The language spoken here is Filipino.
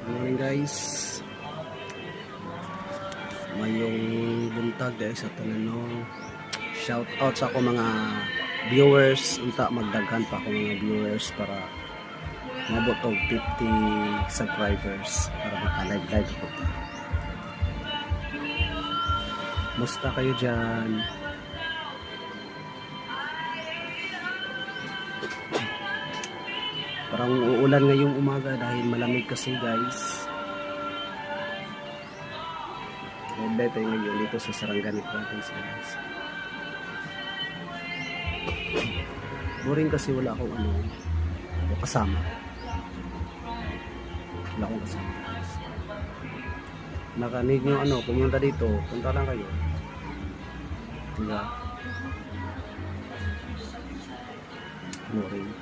Good morning guys. Mayong buntag guys at ano, shout out sa ako mga viewers. Unta magdaghan pa ako mga viewers para mabot og 50 subscribers para maka-live ako ta. Musta kayo dyan? Parang uulan ngayong umaga dahil malamig kasi guys. Ganda tayo ngayon dito sa Sarangani Province guys. Boring kasi wala akong kasama. Wala akong kasama guys. Nakanig nyo pumunta dito, punta lang kayo. Diba? Boring.